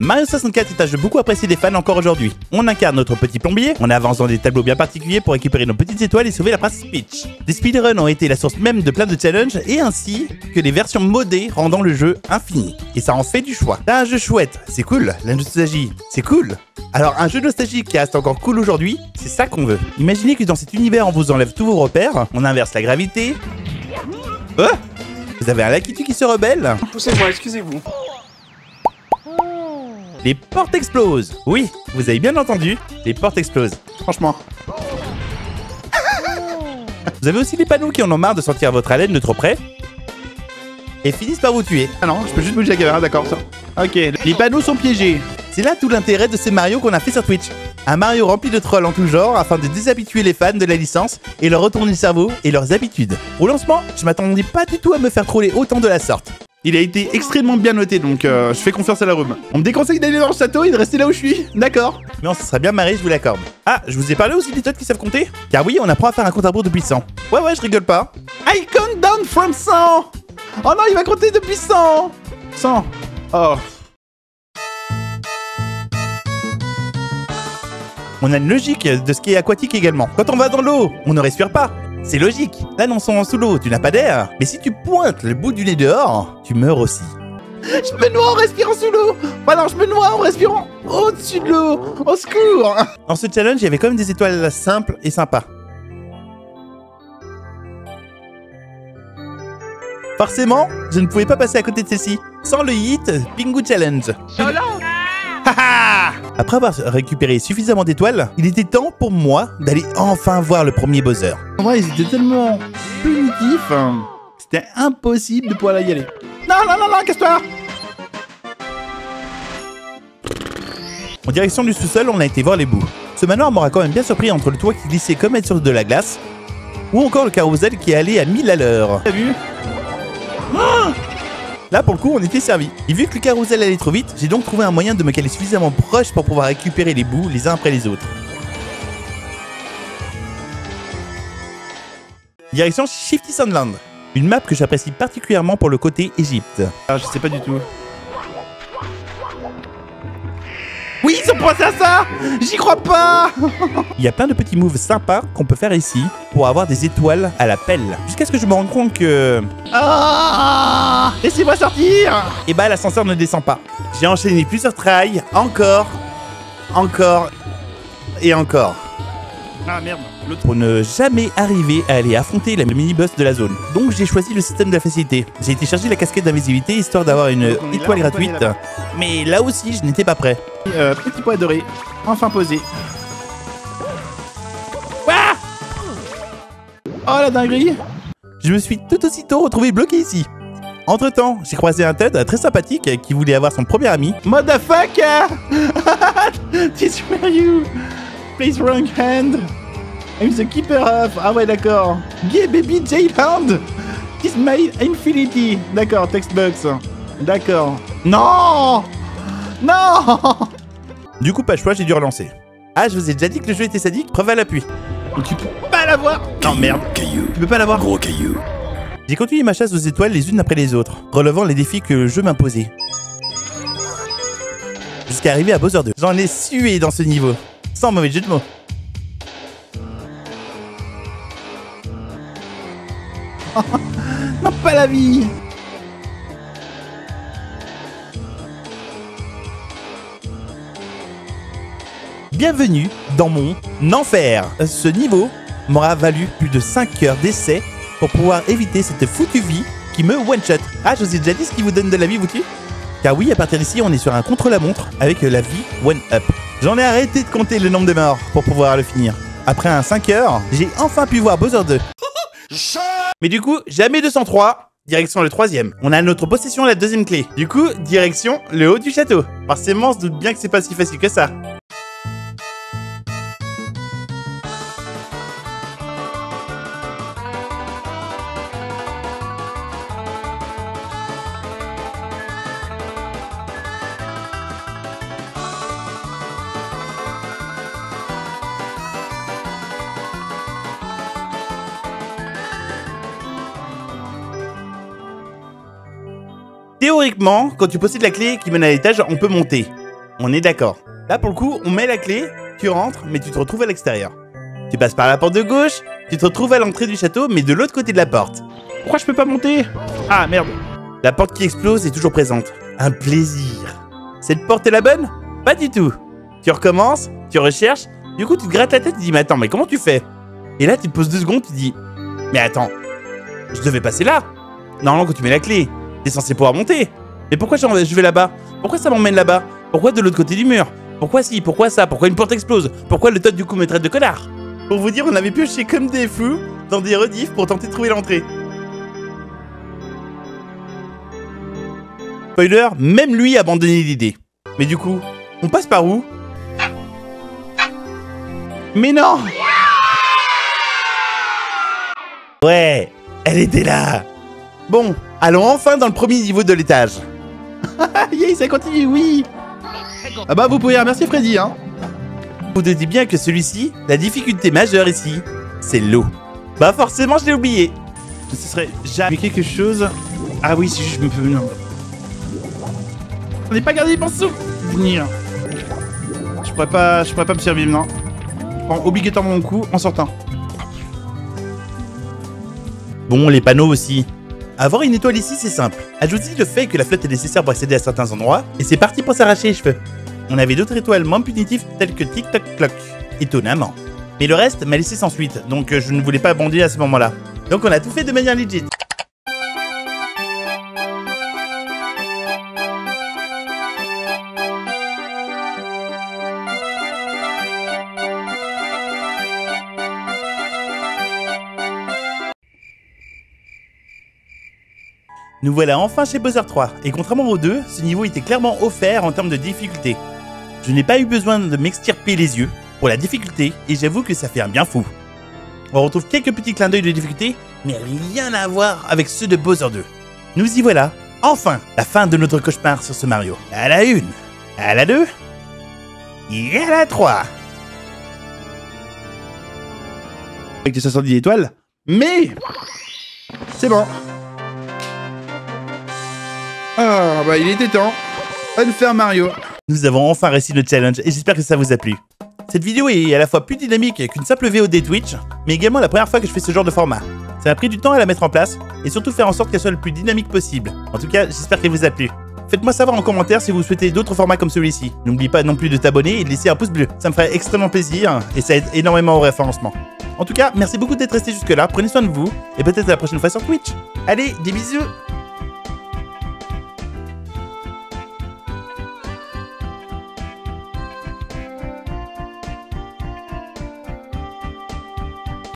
Mario 64 est un jeu beaucoup apprécié des fans encore aujourd'hui. On incarne notre petit plombier, on avance dans des tableaux bien particuliers pour récupérer nos petites étoiles et sauver la princesse Peach. Des speedruns ont été la source même de plein de challenges et ainsi que des versions modées rendant le jeu infini. Et ça en fait du choix. T'as un jeu chouette, c'est cool, la nostalgie, c'est cool. Alors un jeu nostalgique qui reste encore cool aujourd'hui, c'est ça qu'on veut. Imaginez que dans cet univers on vous enlève tous vos repères, on inverse la gravité. Vous avez un Lakitu qui se rebelle. Poussez-moi, excusez-vous. Les portes explosent. Oui, vous avez bien entendu, les portes explosent. Franchement. Vous avez aussi les panneaux qui en ont marre de sentir votre haleine de trop près et finissent par vous tuer. Ah non, je peux juste bouger la caméra, d'accord, ça. Ok, les panneaux sont piégés. C'est là tout l'intérêt de ces Mario qu'on a fait sur Twitch. Un Mario rempli de trolls en tout genre afin de déshabituer les fans de la licence et leur retourner le cerveau et leurs habitudes. Au lancement, je m'attendais pas du tout à me faire troller autant de la sorte. Il a été extrêmement bien noté, donc je fais confiance à la room. On me déconseille d'aller dans le château et de rester là où je suis, d'accord. Mais on se serait bien marré, je vous l'accorde. Ah, je vous ai parlé aussi des tots qui savent compter? Car oui, on apprend à faire un compte à rebours depuis 100. Ouais, je rigole pas. I count down from 100. Oh non, il va compter depuis 100. 100. Oh. On a une logique de ce qui est aquatique également. Quand on va dans l'eau, on ne respire pas. C'est logique. Là, non, sous l'eau, tu n'as pas d'air. Mais si tu pointes le bout du nez dehors, tu meurs aussi. Je me noie en respirant sous l'eau. Enfin non, je me noie en respirant au-dessus de l'eau. Au secours. Dans ce challenge, il y avait quand même des étoiles simples et sympas. Forcément, je ne pouvais pas passer à côté de celle-ci sans le hit Pingu Challenge. Après avoir récupéré suffisamment d'étoiles, il était temps pour moi d'aller enfin voir le premier Bowser. En vrai, ils étaient tellement punitifs. C'était impossible de pouvoir y aller. Non, casse-toi. En direction du sous-sol, on a été voir les bouts. Ce manoir m'aura quand même bien surpris entre le toit qui glissait comme être sur de la glace, ou encore le carrousel qui allait à 1000 à l'heure. T'as vu? Là, pour le coup, on était servi. Et vu que le carrousel allait trop vite, j'ai donc trouvé un moyen de me caler suffisamment proche pour pouvoir récupérer les bouts les uns après les autres. Direction Shifty Sunland, une map que j'apprécie particulièrement pour le côté Égypte. Ah, je sais pas du tout. Oui, ils ont pensé à ça. J'y crois pas. Il y a plein de petits moves sympas qu'on peut faire ici pour avoir des étoiles à la pelle. Jusqu'à ce que je me rende compte que... Ah, laissez-moi sortir. Et bah l'ascenseur ne descend pas. J'ai enchaîné plusieurs tries, encore et encore. Ah merde, l'autre. Pour ne jamais arriver à aller affronter le mini-boss de la zone. Donc j'ai choisi le système de la facilité. J'ai téléchargé la casquette d'invisibilité histoire d'avoir une étoile gratuite. Mais là aussi, je n'étais pas prêt. Petit pois doré, enfin posé. Ah, Oh la dinguerie. je me suis tout aussitôt retrouvé bloqué ici. Entre temps, j'ai croisé un Toad très sympathique qui voulait avoir son premier ami. Motherfucker. This were you. Please wrong hand. I'm the keeper of... Ah ouais, d'accord. Yeah, baby J-Hand. This my infinity. D'accord, textbox. D'accord. Non. Non. Du coup, pas le choix, j'ai dû relancer. Ah, je vous ai déjà dit que le jeu était sadique, preuve à l'appui. Mais tu peux pas l'avoir. Non, merde. Tu peux pas l'avoir. Gros caillou. J'ai continué ma chasse aux étoiles les unes après les autres, relevant les défis que le jeu m'imposait. Jusqu'à arriver à Bowser 2. J'en ai sué dans ce niveau. Sans mauvais jeu de mots. Non, pas la vie. Bienvenue dans mon enfer. Ce niveau m'aura valu plus de 5 heures d'essai pour pouvoir éviter cette foutue vie qui me one-shot. Ah, je vous ai déjà dit ce qui vous donne de la vie, vous tuez? Car oui, à partir d'ici, on est sur un contre-la-montre avec la vie one-up. J'en ai arrêté de compter le nombre de morts pour pouvoir le finir. Après un 5 heures, j'ai enfin pu voir Bowser 2. Mais du coup, jamais 203, direction le 3ème. On a à notre possession la 2ème clé. Du coup, direction le haut du château. Forcément, on se doute bien que c'est pas si facile que ça. Théoriquement, quand tu possèdes la clé qui mène à l'étage, on peut monter. On est d'accord. Là, pour le coup, on met la clé, tu rentres, mais tu te retrouves à l'extérieur. Tu passes par la porte de gauche, tu te retrouves à l'entrée du château, mais de l'autre côté de la porte. Pourquoi je peux pas monter? Ah, merde. La porte qui explose est toujours présente. Un plaisir. Cette porte est la bonne? Pas du tout. Tu recommences, tu recherches, du coup tu te grattes la tête, tu te dis mais attends, mais comment tu fais? Et là tu te poses 2 secondes, tu te dis mais attends, je devais passer là. Normalement quand tu mets la clé, t'es censé pouvoir monter. Mais pourquoi je vais là-bas? Pourquoi ça m'emmène là-bas? Pourquoi de l'autre côté du mur? Pourquoi ci? Pourquoi ça? Pourquoi une porte explose? Pourquoi le Todd du coup me traite de connard? Pour vous dire, on avait pioché comme des fous dans des rediffs pour tenter de trouver l'entrée. Spoiler, même lui a abandonné l'idée. Mais du coup, on passe par où? Mais non! Ouais, elle était là. Bon, allons enfin dans le premier niveau de l'étage. Yeah, ça continue, oui! Ah bah vous pouvez remercier Freddy, hein. Vous te dites bien que celui-ci, la difficulté majeure ici, c'est l'eau. Bah forcément, je l'ai oublié. Ce serait jamais quelque chose... Ah oui, si je me peux... Non. On n'est pas gardé mon souvenir. Je pourrais pas me servir, non. Je prends obligatoirement mon coup en sortant. Bon, les panneaux aussi. Avoir une étoile ici, c'est simple. Ajoutez le fait que la flotte est nécessaire pour accéder à certains endroits, et c'est parti pour s'arracher les cheveux. On avait d'autres étoiles moins punitives telles que Tic Toc Clock, étonnamment. Mais le reste m'a laissé sans suite, donc je ne voulais pas abandonner à ce moment-là. Donc on a tout fait de manière legit. Nous voilà enfin chez Bowser 3, et contrairement aux deux, ce niveau était clairement offert en termes de difficulté. Je n'ai pas eu besoin de m'extirper les yeux pour la difficulté, et j'avoue que ça fait un bien fou. On retrouve quelques petits clins d'œil de difficulté, mais rien à voir avec ceux de Bowser 2. Nous y voilà, enfin, la fin de notre cauchemar sur ce Mario. À la 1, à la 2, et à la 3. Avec des 70 étoiles, mais... C'est bon. Ah bah il était temps. Unfair Mario. Nous avons enfin réussi le challenge et j'espère que ça vous a plu. Cette vidéo est à la fois plus dynamique qu'une simple VOD Twitch, mais également la première fois que je fais ce genre de format. Ça m'a pris du temps à la mettre en place, et surtout faire en sorte qu'elle soit le plus dynamique possible. En tout cas, j'espère qu'elle vous a plu. Faites-moi savoir en commentaire si vous souhaitez d'autres formats comme celui-ci. N'oubliez pas non plus de t'abonner et de laisser un pouce bleu, ça me ferait extrêmement plaisir, et ça aide énormément au référencement. En tout cas, merci beaucoup d'être resté jusque là, prenez soin de vous, et peut-être à la prochaine fois sur Twitch. Allez, des bisous!